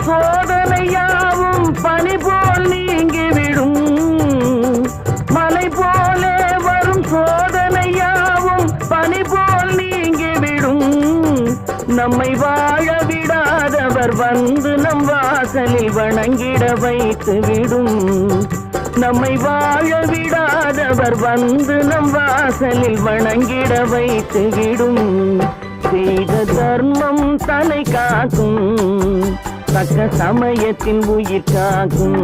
சோதனையாவும் பனி போல் நீங்கிவிடும். மலை போலே வரும் சோதனையாவும் பனி போல் நீங்கிவிடும். நம்மை வாழ விடாதவர் வந்து நம் வாசலில் வணங்கிட வைத்து விடும். நம்மை வாழ விடாதவர் வந்து நம் வாசலில் வணங்கிட வைத்து விடும். செய்த தர்மம் தலை காக்கும், தக்க சமயத்தின் உயிர் காக்கும்.